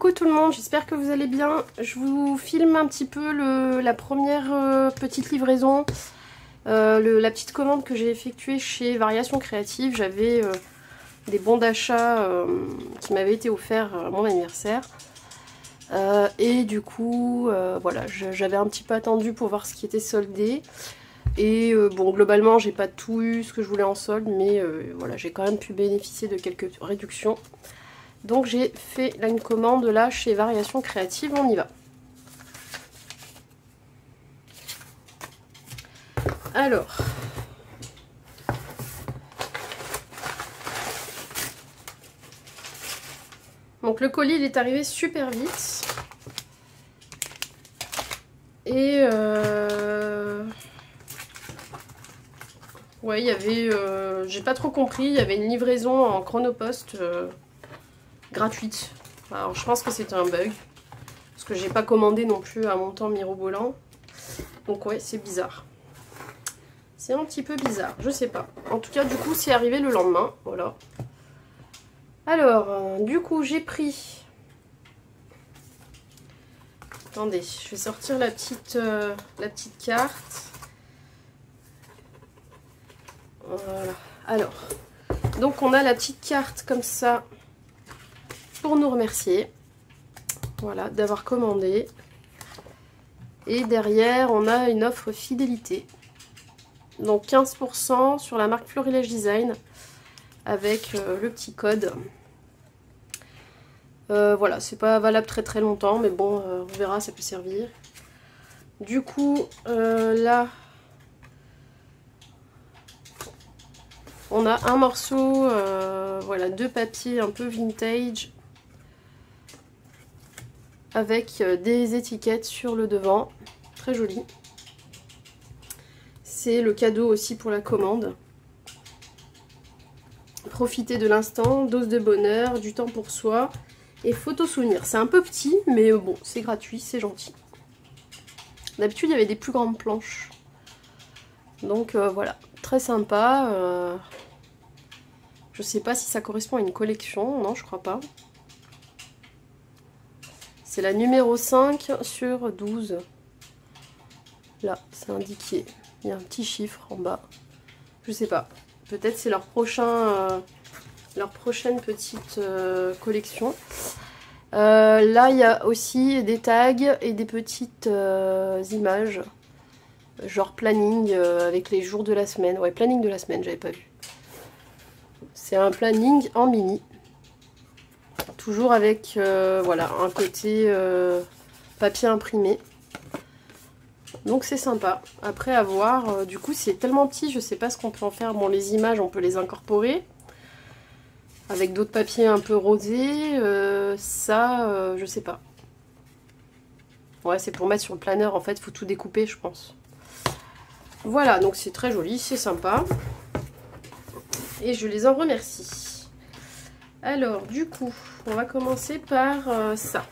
Coucou tout le monde, j'espère que vous allez bien. Je vous filme un petit peu la première petite livraison, la petite commande que j'ai effectuée chez Variations Créatives. J'avais des bons d'achat qui m'avaient été offerts à mon anniversaire. Et du coup, voilà, j'avais un petit peu attendu pour voir ce qui était soldé. Et bon, globalement, j'ai pas tout eu ce que je voulais en solde, mais voilà, j'ai quand même pu bénéficier de quelques réductions. Donc j'ai fait là une commande là chez Variations Créatives, on y va. Alors, donc le colis il est arrivé super vite. Et ouais, il y avait, j'ai pas trop compris, il y avait une livraison en chronopost gratuite. Alors je pense que c'était un bug, parce que j'ai pas commandé non plus un montant mirobolant. Donc ouais, c'est bizarre. C'est un petit peu bizarre, je sais pas. En tout cas, du coup, c'est arrivé le lendemain, voilà. Alors, du coup, j'ai pris... Attendez, je vais sortir la petite carte. Voilà. Alors, donc on a la petite carte comme ça pour nous remercier. Voilà, d'avoir commandé. Et derrière, on a une offre fidélité. Donc 15% sur la marque Florilège Design avec le petit code. Voilà, c'est pas valable très longtemps, mais bon, on verra, ça peut servir. Du coup, là, on a un morceau, voilà, de papier un peu vintage avec des étiquettes sur le devant, très joli. C'est le cadeau aussi pour la commande. Profitez de l'instant, dose de bonheur, du temps pour soi et photo souvenir. C'est un peu petit, mais bon, c'est gratuit, c'est gentil. D'habitude, il y avait des plus grandes planches. Donc voilà, très sympa. Je sais pas si ça correspond à une collection, non, je crois pas. C'est la numéro 5 sur 12. Là, c'est indiqué. Il y a un petit chiffre en bas. Je sais pas. Peut-être c'est leur prochaine petite collection. Là, il y a aussi des tags et des petites images. Genre planning avec les jours de la semaine. Ouais, planning de la semaine, j'avais pas vu. C'est un planning en mini. Toujours avec voilà, un côté papier imprimé. Donc c'est sympa. Après à voir, du coup c'est tellement petit, je sais pas ce qu'on peut en faire. Bon, les images on peut les incorporer avec d'autres papiers un peu rosés. Je sais pas. Ouais, c'est pour mettre sur le planeur, en fait, faut tout découper, je pense. Voilà, donc c'est très joli, c'est sympa. Et je les en remercie. Alors, du coup, on va commencer par ça.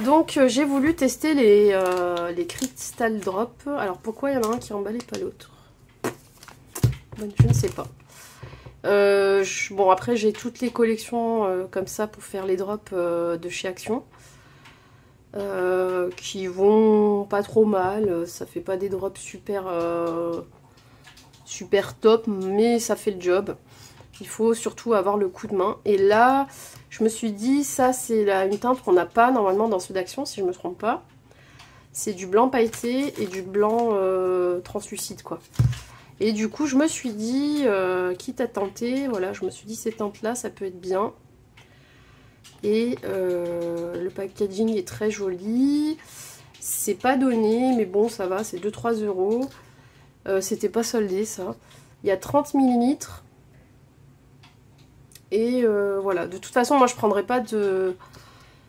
Donc j'ai voulu tester les Crystal Drop. Alors pourquoi il y en a un qui est emballé pas l'autre? Je ne sais pas. Bon, après j'ai toutes les collections comme ça pour faire les drops de chez Action. Qui vont pas trop mal. Ça fait pas des drops super top, mais ça fait le job. Il faut surtout avoir le coup de main. Et là, je me suis dit, ça c'est une teinte qu'on n'a pas normalement dans ceux d'Action, si je me trompe pas. C'est du blanc pailleté et du blanc translucide, quoi. Et du coup, je me suis dit, quitte à tenter, voilà, je me suis dit, ces teintes-là, ça peut être bien. Et le packaging est très joli. C'est pas donné, mais bon, ça va, c'est 2-3 €. C'était pas soldé, ça. Il y a 30 ml. Et voilà, de toute façon, moi je prendrais pas de...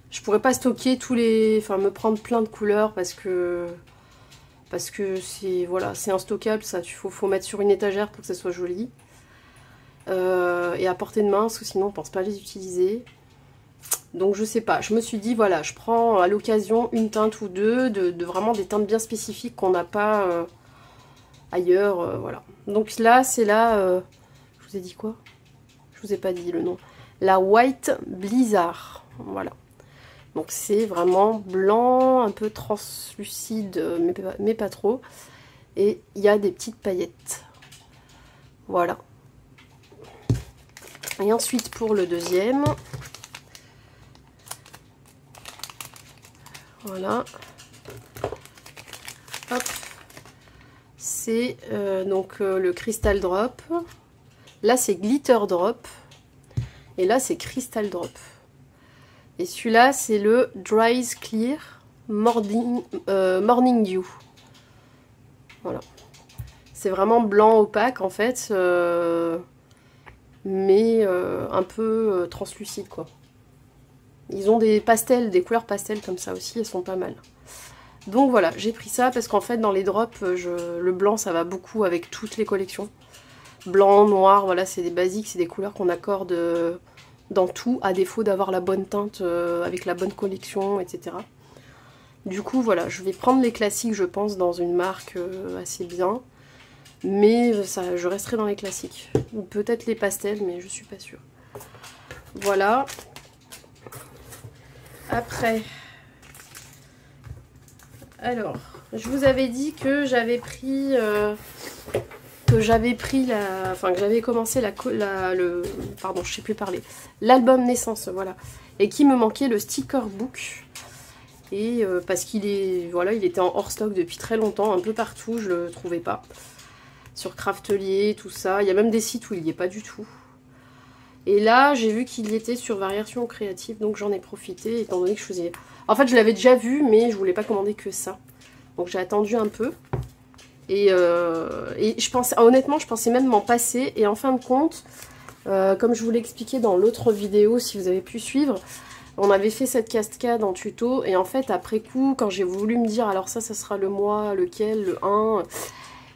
Je pourrais pas stocker tous les... Enfin, me prendre plein de couleurs parce que c'est... Voilà, c'est instockable, ça. Faut mettre sur une étagère pour que ça soit joli. Et à portée de main, parce que sinon on pense pas les utiliser. Donc je sais pas, je me suis dit, voilà, je prends à l'occasion une teinte ou deux, de vraiment des teintes bien spécifiques qu'on n'a pas ailleurs, voilà. Donc là, c'est là... je vous ai dit quoi? Je vous ai pas dit le nom. La White Blizzard. Voilà. Donc c'est vraiment blanc, un peu translucide, mais pas trop. Et il y a des petites paillettes. Voilà. Et ensuite pour le deuxième. Voilà. Hop. C'est donc le Crystal Drop. Là c'est Glitter Drop. Et là c'est Crystal Drop. Et celui-là c'est le Dries Clear Morning Dew. Voilà. C'est vraiment blanc opaque en fait. Mais un peu translucide quoi. Ils ont des pastels, des couleurs pastels comme ça aussi, elles sont pas mal. Donc voilà, j'ai pris ça parce qu'en fait dans les drops, le blanc ça va beaucoup avec toutes les collections. Blanc, noir, voilà, c'est des basiques, c'est des couleurs qu'on accorde dans tout, à défaut d'avoir la bonne teinte avec la bonne collection, etc. Du coup voilà, je vais prendre les classiques je pense dans une marque assez bien. Mais ça, je resterai dans les classiques. Ou peut-être les pastels, mais je suis pas sûre. Voilà. Après, alors, je vous avais dit que j'avais pris, que j'avais commencé pardon, je sais plus parler, l'album Naissance, voilà, et qui me manquait le sticker book. Et parce qu'il est, voilà, il était en hors stock depuis très longtemps, un peu partout, je le trouvais pas. Sur Craftelier, tout ça, il y a même des sites où il n'y est pas du tout. Et là, j'ai vu qu'il y était sur Variation Créative, donc j'en ai profité, étant donné que je faisais... En fait, je l'avais déjà vu, mais je voulais pas commander que ça. Donc j'ai attendu un peu. Et je pensais, honnêtement, je pensais même m'en passer. Et en fin de compte, comme je vous l'ai expliqué dans l'autre vidéo, si vous avez pu suivre, on avait fait cette cascade en tuto. Et en fait, après coup, quand j'ai voulu me dire, alors ça sera le mois, lequel, le 1...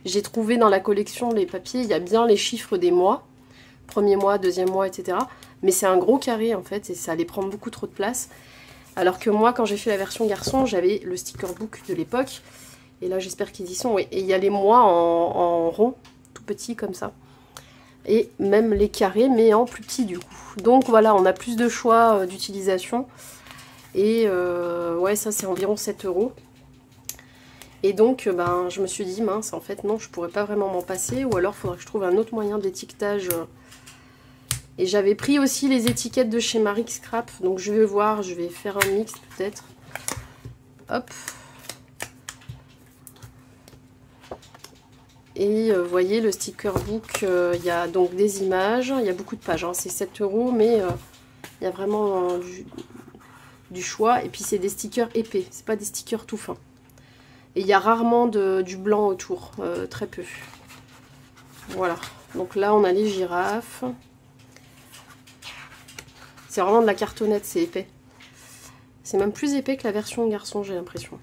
J'ai trouvé dans la collection les papiers, il y a bien les chiffres des mois. Premier mois, deuxième mois, etc. Mais c'est un gros carré en fait et ça allait prendre beaucoup trop de place. Alors que moi, quand j'ai fait la version garçon, j'avais le sticker book de l'époque. Et là, j'espère qu'ils y sont. Oui. Et il y a les mois en rond, tout petit comme ça. Et même les carrés, mais en plus petit du coup. Donc voilà, on a plus de choix d'utilisation. Et ouais, ça c'est environ 7 €. Et donc, ben, je me suis dit, mince, en fait, non, je pourrais pas vraiment m'en passer. Ou alors, il faudrait que je trouve un autre moyen d'étiquetage. Et j'avais pris aussi les étiquettes de chez Marie Scrap. Donc, je vais voir, je vais faire un mix peut-être. Hop. Et vous voyez, le sticker book, il y a donc des images. Il y a beaucoup de pages, hein, c'est 7 €, mais il y a vraiment du choix. Et puis, c'est des stickers épais, c'est pas des stickers tout fins. Et il y a rarement du blanc autour, très peu. Voilà, donc là on a les girafes. C'est vraiment de la cartonnette, c'est épais. C'est même plus épais que la version garçon, j'ai l'impression.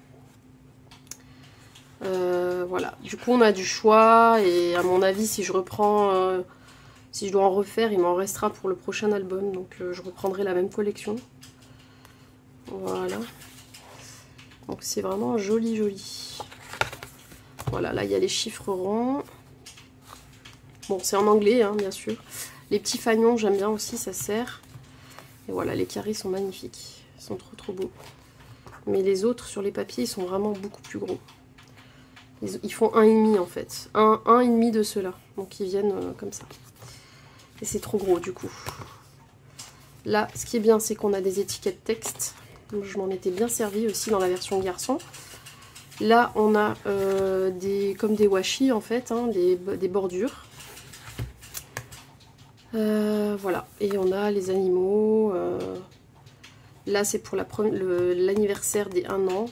Voilà, du coup on a du choix et à mon avis si je reprends, si je dois en refaire, il m'en restera pour le prochain album. Donc je reprendrai la même collection. Voilà. Donc c'est vraiment joli joli. Voilà, là il y a les chiffres ronds. Bon, c'est en anglais, hein, bien sûr. Les petits fanions, j'aime bien aussi, ça sert. Et voilà, les carrés sont magnifiques. Ils sont trop trop beaux. Mais les autres, sur les papiers, ils sont vraiment beaucoup plus gros. Ils font 1,5 en fait. 1,5 de ceux-là. Donc ils viennent comme ça. Et c'est trop gros du coup. Là, ce qui est bien, c'est qu'on a des étiquettes texte. Donc, je m'en étais bien servi aussi dans la version garçon. Là, on a comme des washi en fait, hein, des bordures. Voilà. Et on a les animaux. Là, c'est pour l'anniversaire des 1 an.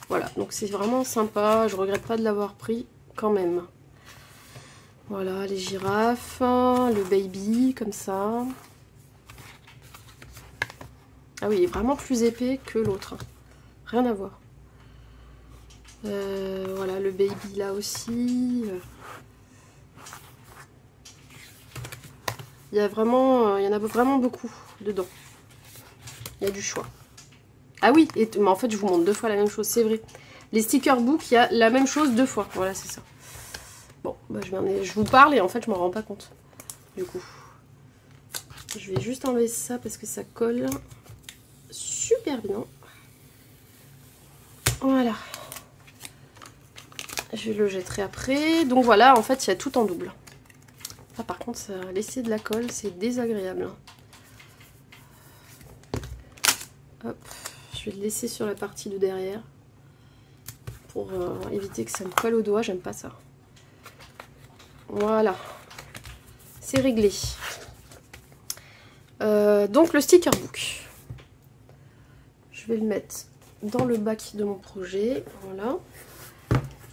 Voilà. Donc, c'est vraiment sympa. Je regrette pas de l'avoir pris quand même. Voilà, les girafes. Le baby, comme ça. Ah oui, il est vraiment plus épais que l'autre. Rien à voir. Voilà, le baby là aussi. Il y en a vraiment beaucoup dedans. Il y a du choix. Ah oui, mais en fait, je vous montre 2 fois la même chose, c'est vrai. Les sticker book, il y a la même chose 2 fois. Voilà, c'est ça. Bon, bah, je vous parle et en fait, je m'en rends pas compte. Du coup. Je vais juste enlever ça parce que ça colle super bien. Voilà. Je le jetterai après. Donc voilà, en fait, il y a tout en double. Ah, par contre, ça a laissé de la colle, c'est désagréable. Hop, je vais le laisser sur la partie de derrière pour éviter que ça me colle au doigt, j'aime pas ça. Voilà, c'est réglé. Donc le sticker book, je vais le mettre dans le bac de mon projet, voilà.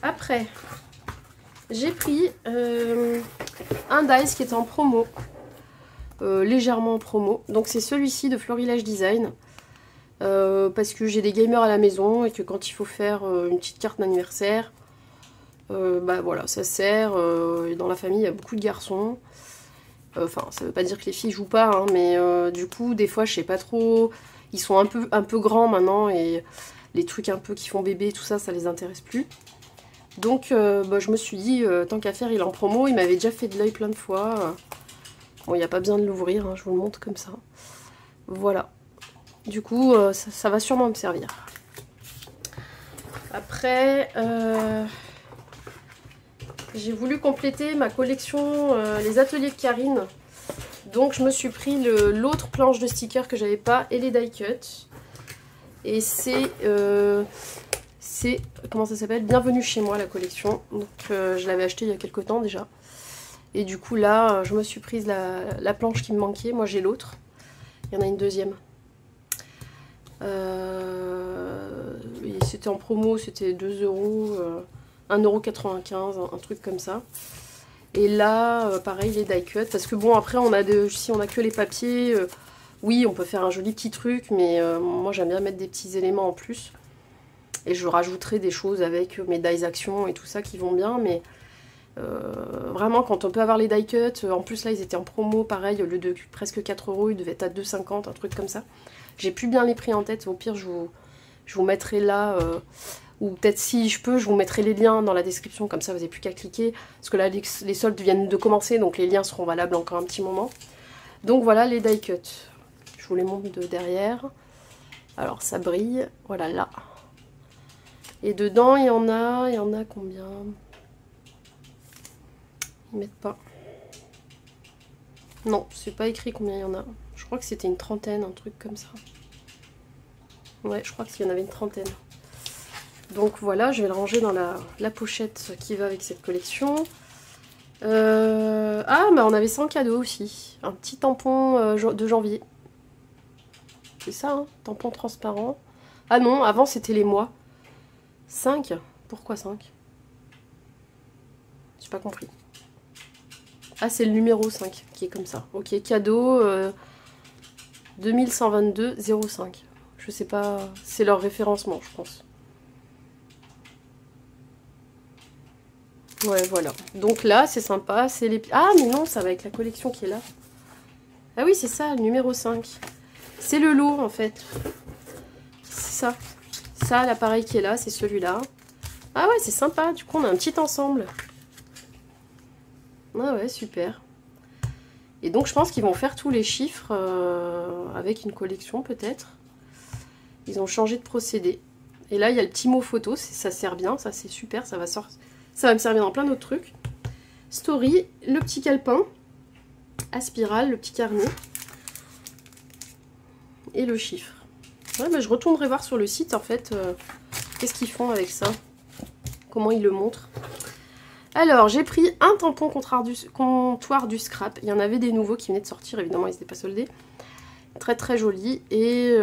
Après, j'ai pris un dies qui est en promo, légèrement en promo. Donc c'est celui-ci de Florilège Design, parce que j'ai des gamers à la maison et que quand il faut faire une petite carte d'anniversaire, bah voilà, ça sert. Dans la famille, il y a beaucoup de garçons. Enfin, ça veut pas dire que les filles jouent pas, hein, mais du coup, des fois, je sais pas trop. Ils sont un peu grands maintenant et les trucs un peu qui font bébé, tout ça, ça les intéresse plus. Donc, bah, je me suis dit, tant qu'à faire, il est en promo. Il m'avait déjà fait de l'œil plein de fois. Bon, il n'y a pas besoin de l'ouvrir, hein, je vous le montre comme ça. Voilà. Du coup, ça va sûrement me servir. Après, j'ai voulu compléter ma collection les ateliers de Karine. Donc je me suis pris l'autre planche de stickers que j'avais pas et les die cut. Et c'est comment ça s'appelle, Bienvenue chez moi, la collection. Donc je l'avais acheté il y a quelques temps déjà. Et du coup là je me suis prise la planche qui me manquait. Moi j'ai l'autre. Il y en a une deuxième. C'était en promo, c'était 2 €. 1,95 €, un truc comme ça. Et là, pareil, les die cut. Parce que bon, après, si on a que les papiers, oui, on peut faire un joli petit truc, mais moi, j'aime bien mettre des petits éléments en plus. Et je rajouterai des choses avec mes dies action et tout ça qui vont bien, mais vraiment, quand on peut avoir les die cut, en plus, là, ils étaient en promo, pareil, au lieu de presque 4 €, ils devaient être à 2,50 €, un truc comme ça. J'ai plus bien les prix en tête, au pire, je vous mettrai là... ou peut-être si je peux, je vous mettrai les liens dans la description, comme ça vous n'avez plus qu'à cliquer. Parce que là, les soldes viennent de commencer, donc les liens seront valables encore un petit moment. Donc voilà les die cut. Je vous les montre de derrière. Alors ça brille, voilà là. Et dedans, il y en a combien? Ils mettent pas. Non, c'est pas écrit combien il y en a. Je crois que c'était une trentaine, un truc comme ça. Ouais, je crois qu'il y en avait une trentaine. Donc voilà, je vais le ranger dans la pochette qui va avec cette collection. Ah, bah on avait ça en cadeau aussi. Un petit tampon de janvier. C'est ça, hein, tampon transparent. Ah non, avant c'était les mois. 5? Pourquoi 5? J'ai pas compris. Ah, c'est le numéro 5 qui est comme ça. Ok, cadeau 2122,05. Je sais pas, c'est leur référencement, je pense. Ouais, voilà. Donc là, c'est sympa. C'est les... Ah, mais non, ça va avec la collection qui est là. Ah oui, c'est ça, le numéro 5. C'est le lot, en fait. C'est ça. Ça, l'appareil qui est là, c'est celui-là. Ah ouais, c'est sympa. Du coup, on a un petit ensemble. Ah ouais, super. Et donc, je pense qu'ils vont faire tous les chiffres avec une collection, peut-être. Ils ont changé de procédé. Et là, il y a le petit mot photo. Ça sert bien. Ça, c'est super. Ça va me servir dans plein d'autres trucs. Story, le petit calepin à spirale, le petit carnet et le chiffre. Ouais, bah, je retournerai voir sur le site en fait qu'est-ce qu'ils font avec ça, comment ils le montrent. Alors j'ai pris un tampon comptoir du scrap. Il y en avait des nouveaux qui venaient de sortir, évidemment ils n'étaient pas soldés. Très très joli. Et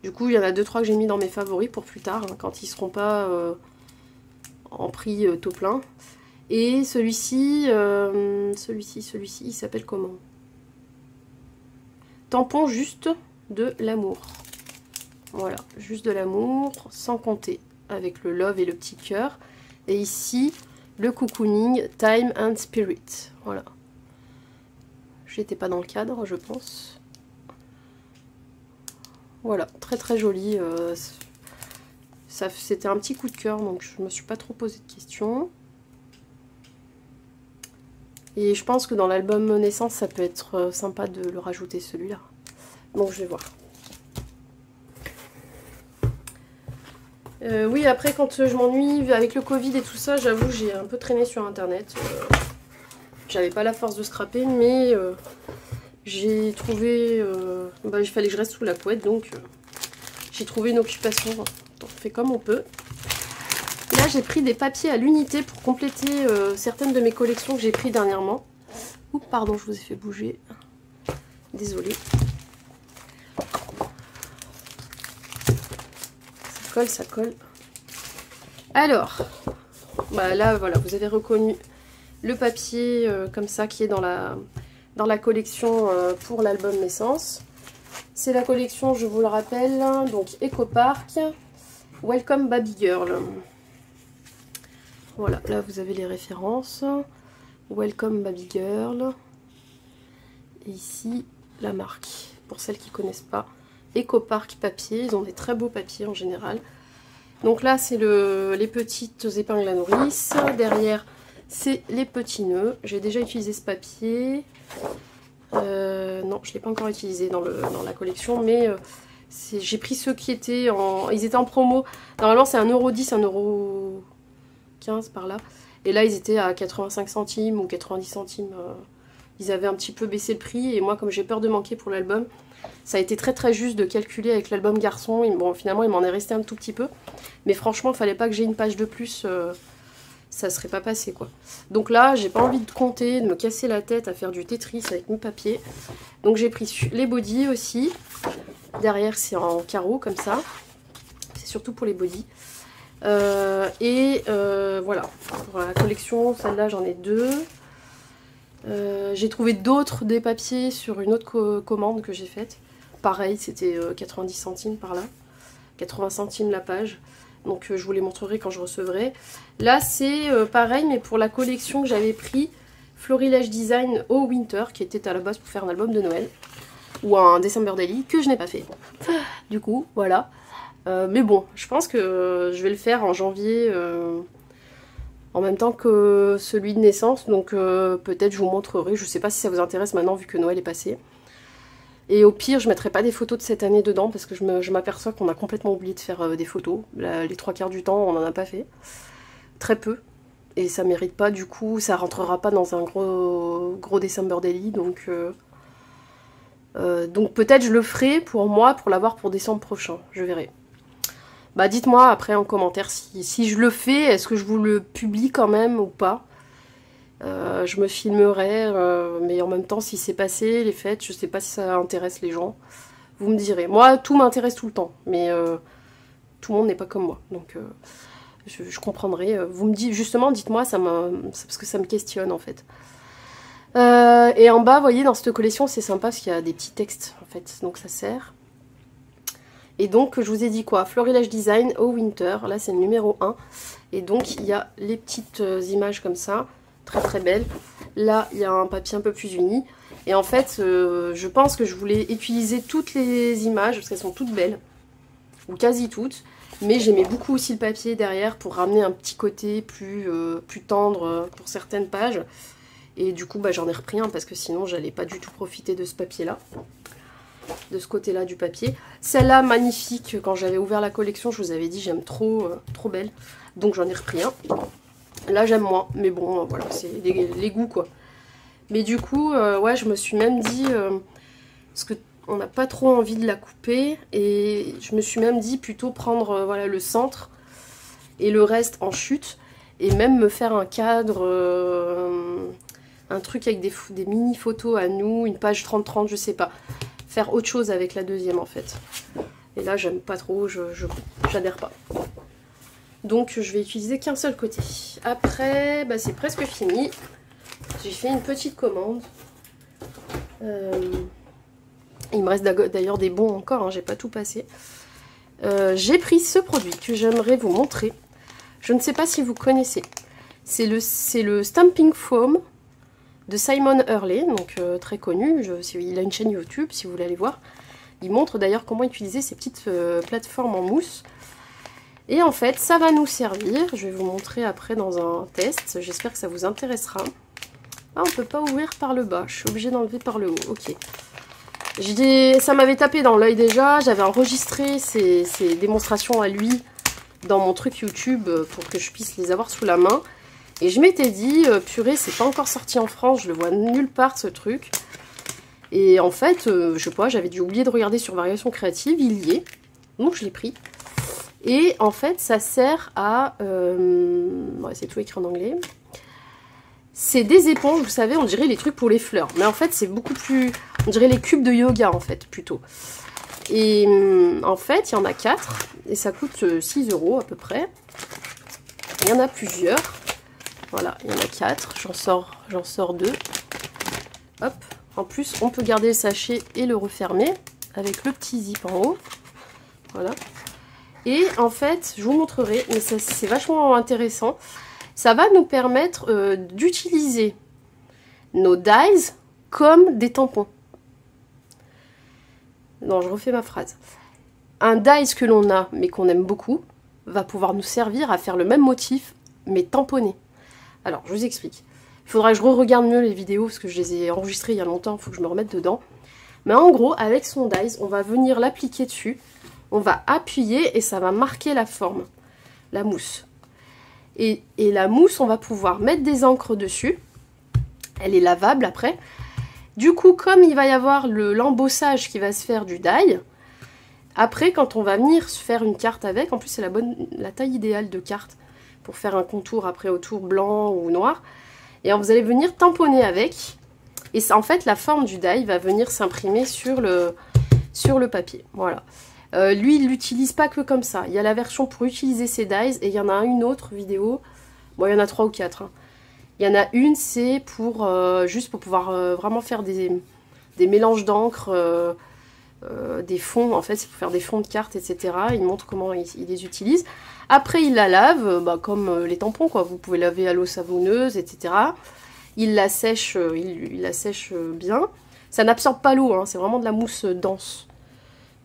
du coup il y en a 2-3 que j'ai mis dans mes favoris pour plus tard, hein, quand ils seront pas en prix taux plein. Et celui-ci, il s'appelle comment? Tampon juste de l'amour. Voilà, juste de l'amour, sans compter, avec le love et le petit cœur. Et ici, le cocooning Time and Spirit. Voilà. J'étais pas dans le cadre, je pense. Voilà, très très joli. C'était un petit coup de cœur, donc je me suis pas trop posé de questions. Et je pense que dans l'album naissance, ça peut être sympa de le rajouter celui-là. Donc je vais voir. Oui, après, quand je m'ennuie avec le Covid et tout ça, j'avoue, j'ai un peu traîné sur Internet. J'avais pas la force de scraper, mais j'ai trouvé... il fallait que je reste sous la couette, donc j'ai trouvé une occupation. On fait comme on peut. Là, j'ai pris des papiers à l'unité pour compléter certaines de mes collections que j'ai pris dernièrement. Oups, pardon, je vous ai fait bouger. Désolée. Ça colle, ça colle. Alors, là, voilà, vous avez reconnu le papier comme ça qui est dans la collection pour l'album Naissance. C'est la collection, je vous le rappelle, donc Eco Park, Welcome Baby Girl. Voilà, là vous avez les références. Welcome Baby Girl. Et ici, la marque, pour celles qui ne connaissent pas. Eco Park papier, ils ont des très beaux papiers en général. Donc là, c'est les petites épingles à nourrice. Derrière, c'est les petits nœuds. J'ai déjà utilisé ce papier. Non, je ne l'ai pas encore utilisé dans la collection, mais j'ai pris ceux qui étaient ils étaient en promo. Normalement, c'est 1,10 €, 1,15 € par là. Et là, ils étaient à 85 centimes ou 90 centimes. Ils avaient un petit peu baissé le prix. Et moi, comme j'ai peur de manquer pour l'album, ça a été très très juste de calculer avec l'album garçon. Bon, finalement, il m'en est resté un tout petit peu. Mais franchement, il fallait pas que j'ai une page de plus. Ça serait pas passé, quoi. Donc là, j'ai pas envie de compter, de me casser la tête à faire du Tetris avec mes papiers. Donc j'ai pris les bodys aussi. Derrière, c'est en carreau, comme ça. C'est surtout pour les bodys. Voilà. Pour la collection, celle-là, j'en ai 2. J'ai trouvé des papiers sur une autre commande que j'ai faite. Pareil, c'était 90 centimes par là. 80 centimes la page. Donc je vous les montrerai quand je recevrai. Là, c'est pareil, mais pour la collection que j'avais pris, Florilège Design au Winter, qui était à la base pour faire un album de Noël. Ou un December Daily, que je n'ai pas fait. Du coup, voilà. Mais bon, je pense que je vais le faire en janvier, en même temps que celui de naissance. Donc peut-être je vous montrerai. Je ne sais pas si ça vous intéresse maintenant, vu que Noël est passé. Et au pire, je ne mettrai pas des photos de cette année dedans, parce que je m'aperçois qu'on a complètement oublié de faire des photos. Les 3/4 du temps, on n'en a pas fait. Très peu. Et ça mérite pas, du coup, ça rentrera pas dans un gros December Daily. Donc peut-être je le ferai pour moi, pour l'avoir pour décembre prochain. Je verrai. Bah dites-moi après en commentaire si je le fais, est-ce que je vous le publie quand même ou pas. Je me filmerai, mais en même temps, si c'est passé, les fêtes, je sais pas si ça intéresse les gens. Vous me direz. Moi, tout m'intéresse tout le temps, mais tout le monde n'est pas comme moi. Donc, je comprendrai. Vous me dites, justement, dites-moi, parce que ça me questionne, en fait. Et en bas, vous voyez, dans cette collection, c'est sympa, parce qu'il y a des petits textes, en fait. Donc, ça sert. Et donc, je vous ai dit quoi? Florilège Design au Winter. Là, c'est le numéro 1. Et donc, il y a les petites images comme ça. Très très belle. Là, il y a un papier un peu plus uni. Et en fait, je pense que je voulais utiliser toutes les images, parce qu'elles sont toutes belles. Ou quasi toutes. Mais j'aimais beaucoup aussi le papier derrière pour ramener un petit côté plus tendre pour certaines pages. Et du coup, j'en ai repris un parce que sinon, j'allais pas du tout profiter de ce papier-là. De ce côté-là du papier. Celle-là, magnifique. Quand j'avais ouvert la collection, je vous avais dit, j'aime trop belle. Donc j'en ai repris un. Là j'aime moins, mais bon voilà, c'est les goûts quoi. Mais du coup, ouais, je me suis même dit, parce qu'on n'a pas trop envie de la couper, et je me suis même dit plutôt prendre voilà, le centre et le reste en chute, et même me faire un cadre, un truc avec des mini photos à nous, une page 30-30, je sais pas. Faire autre chose avec la deuxième en fait. Et là j'aime pas trop, j'adhère pas. Donc je vais utiliser qu'un seul côté. Après, c'est presque fini. J'ai fait une petite commande. Il me reste d'ailleurs des bons encore, hein, j'ai pas tout passé. J'ai pris ce produit que j'aimerais vous montrer. Je ne sais pas si vous connaissez. C'est le Stamping Foam de Simon Hurley, donc très connu. Il a une chaîne YouTube si vous voulez aller voir. Il montre d'ailleurs comment utiliser ces petites plateformes en mousse. Et en fait, ça va nous servir. Je vais vous montrer après dans un test. J'espère que ça vous intéressera. Ah, on ne peut pas ouvrir par le bas. Je suis obligée d'enlever par le haut. Ok. Ça m'avait tapé dans l'œil déjà. J'avais enregistré ces démonstrations à lui dans mon truc YouTube pour que je puisse les avoir sous la main. Et je m'étais dit, purée, c'est pas encore sorti en France, je le vois nulle part ce truc. Et en fait, je sais pas, j'avais dû oublier de regarder sur Variations Créatives, il y est. Donc je l'ai pris. Et en fait, ça sert à... ouais, c'est tout écrit en anglais. C'est des éponges, vous savez, on dirait les trucs pour les fleurs. Mais en fait, c'est beaucoup plus... On dirait les cubes de yoga, en fait, plutôt. Et en fait, il y en a 4. Et ça coûte 6 € à peu près. Il y en a plusieurs. Voilà, il y en a 4. J'en sors 2. Hop. En plus, on peut garder le sachet et le refermer avec le petit zip en haut. Voilà. Et en fait, je vous montrerai, mais c'est vachement intéressant. Ça va nous permettre d'utiliser nos dies comme des tampons. Non, je refais ma phrase. Un dies que l'on a, mais qu'on aime beaucoup, va pouvoir nous servir à faire le même motif, mais tamponné. Alors, je vous explique. Il faudra que je re-regarde mieux les vidéos, parce que je les ai enregistrées il y a longtemps, il faut que je me remette dedans. Mais en gros, avec son dies, on va venir l'appliquer dessus. On va appuyer et ça va marquer la forme, la mousse. Et la mousse, on va pouvoir mettre des encres dessus. Elle est lavable après. Du coup, comme il va y avoir l'embossage qui va se faire du die, après, quand on va venir se faire une carte avec, en plus c'est la taille idéale de carte pour faire un contour après autour blanc ou noir. Et alors, vous allez venir tamponner avec. Et ça, en fait, la forme du die va venir s'imprimer sur le papier. Voilà. Lui, il ne l'utilise pas que comme ça. Il y a la version pour utiliser ses dies et il y en a une autre vidéo. Bon, il y en a 3 ou 4. Hein. Il y en a une, c'est pour juste pour pouvoir vraiment faire des mélanges d'encre, des fonds. En fait, c'est pour faire des fonds de cartes, etc. Il montre comment il les utilise. Après, il la lave, comme les tampons, quoi. Vous pouvez laver à l'eau savonneuse, etc. Il la sèche, il la sèche bien. Ça n'absorbe pas l'eau, hein, c'est vraiment de la mousse dense.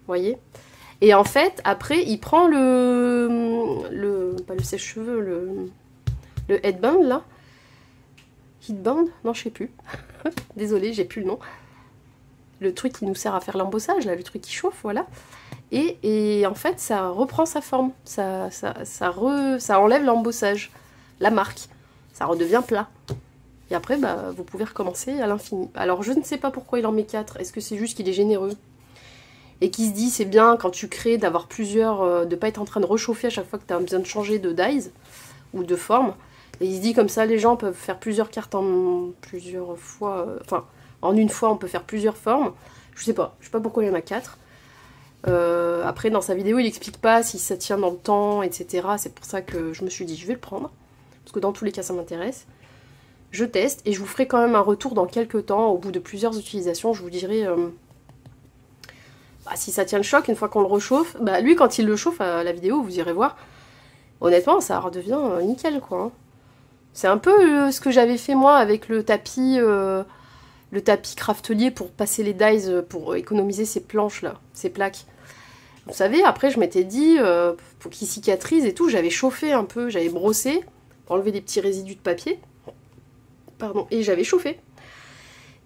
Vous voyez ? Et en fait, après, il prend pas le sèche-cheveux, le headband, là. Heatband? Non, je sais plus. Désolée, j'ai plus le nom. Le truc qui nous sert à faire l'embossage, là, le truc qui chauffe, voilà. Et en fait, ça reprend sa forme. Ça enlève l'embossage, la marque. Ça redevient plat. Et après, bah, vous pouvez recommencer à l'infini. Alors, je ne sais pas pourquoi il en met 4. Est-ce que c'est juste qu'il est généreux? Et qui se dit, c'est bien quand tu crées d'avoir plusieurs, de pas être en train de réchauffer à chaque fois que tu as besoin de changer de dies ou de forme. Et il se dit comme ça, les gens peuvent faire plusieurs cartes en plusieurs fois, enfin, en une fois, on peut faire plusieurs formes. Je sais pas pourquoi il y en a 4. Après, dans sa vidéo, il explique pas si ça tient dans le temps, etc. C'est pour ça que je me suis dit, je vais le prendre. Parce que dans tous les cas, ça m'intéresse. Je teste et je vous ferai quand même un retour dans quelques temps. Au bout de plusieurs utilisations, je vous dirai... si ça tient le choc, une fois qu'on le réchauffe, bah lui quand il le chauffe à la vidéo, vous irez voir, honnêtement ça redevient nickel quoi. Hein. C'est un peu ce que j'avais fait moi avec le tapis craftelier pour passer les dies, pour économiser ces planches là, ces plaques. Vous savez, après je m'étais dit, pour qu'il cicatrise et tout, j'avais chauffé un peu, j'avais brossé, pour enlever des petits résidus de papier, pardon, et j'avais chauffé.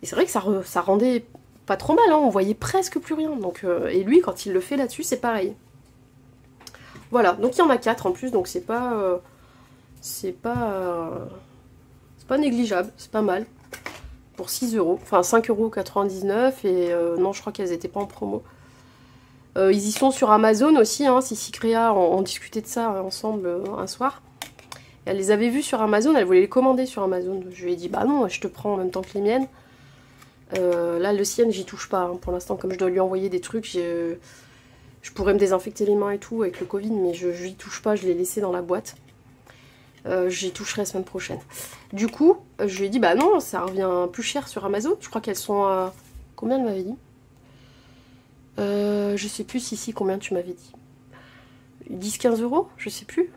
Et c'est vrai que ça rendait... pas trop mal, hein, on voyait presque plus rien. Donc, et lui, quand il le fait là-dessus, c'est pareil. Voilà, donc il y en a 4 en plus, donc c'est pas négligeable, c'est pas mal. Pour 6 €, enfin 5,99 € et non, je crois qu'elles étaient pas en promo. Ils y sont sur Amazon aussi, hein, Sissi Créa, on discutait de ça ensemble un soir. Et elle les avait vus sur Amazon, elle voulait les commander sur Amazon. Je lui ai dit, bah non, je te prends en même temps que les miennes. Là, le sien, j'y touche pas. Hein. Pour l'instant, comme je dois lui envoyer des trucs, je pourrais me désinfecter les mains et tout avec le Covid, mais je n'y touche pas, je l'ai laissé dans la boîte. J'y toucherai la semaine prochaine. Du coup, je lui ai dit, bah non, ça revient plus cher sur Amazon. Je crois qu'elles sont à... Combien elle m'avait dit je sais plus si combien tu m'avais dit. 10-15 €, je sais plus.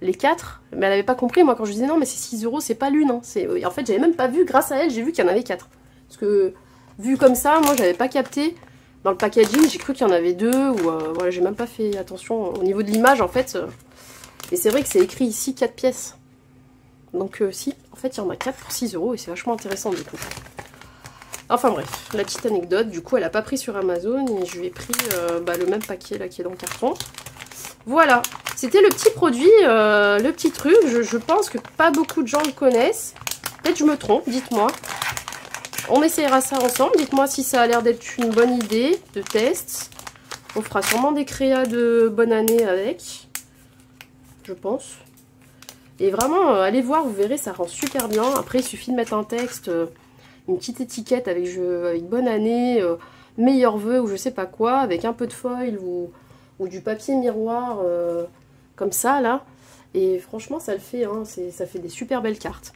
Les 4, mais elle avait pas compris, moi quand je disais non mais c'est 6 €, c'est pas l'une. Hein. En fait j'avais même pas vu, grâce à elle, j'ai vu qu'il y en avait 4. Parce que, vu comme ça, moi j'avais pas capté. Dans le packaging, j'ai cru qu'il y en avait 2, ou voilà, j'ai même pas fait attention au niveau de l'image en fait. Et c'est vrai que c'est écrit ici 4 pièces. Donc si, en fait il y en a 4 pour 6 € et c'est vachement intéressant du coup. Enfin bref, la petite anecdote, du coup elle a pas pris sur Amazon et je lui ai pris le même paquet là qui est dans le carton. Voilà, c'était le petit produit, le petit truc. Je pense que pas beaucoup de gens le connaissent. Peut-être je me trompe, dites-moi. On essayera ça ensemble. Dites-moi si ça a l'air d'être une bonne idée de test. On fera sûrement des créas de bonne année avec. Je pense. Et vraiment, allez voir, vous verrez, ça rend super bien. Après, il suffit de mettre un texte, une petite étiquette avec bonne année, meilleurs vœux ou je sais pas quoi, avec un peu de foil ou du papier miroir, comme ça, là. Et franchement, ça le fait, hein, ça fait des super belles cartes.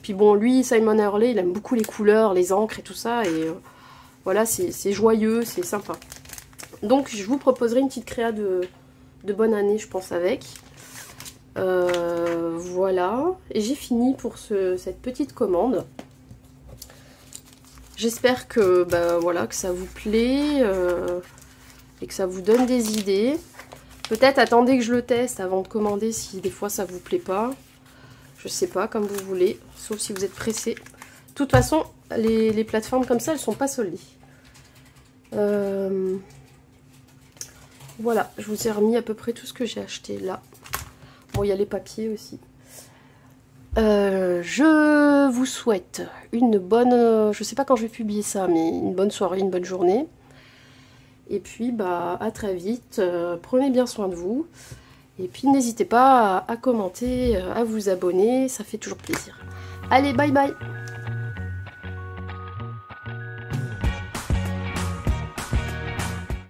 Puis bon, lui, Simon Hurley, il aime beaucoup les couleurs, les encres et tout ça. Et voilà, c'est joyeux, c'est sympa. Donc, je vous proposerai une petite créa de bonne année, je pense, avec. Voilà. Et j'ai fini pour cette petite commande. J'espère que, voilà, que ça vous plaît et que ça vous donne des idées. Peut-être attendez que je le teste avant de commander si des fois ça vous plaît pas. Je sais pas, comme vous voulez, sauf si vous êtes pressé. De toute façon, les plateformes comme ça, elles sont pas soldées. Voilà, je vous ai remis à peu près tout ce que j'ai acheté là. Bon, il y a les papiers aussi. Je vous souhaite une bonne... je sais pas quand je vais publier ça, mais une bonne soirée, une bonne journée. Et puis, à très vite. Prenez bien soin de vous. Et puis n'hésitez pas à commenter, à vous abonner, ça fait toujours plaisir. Allez, bye bye!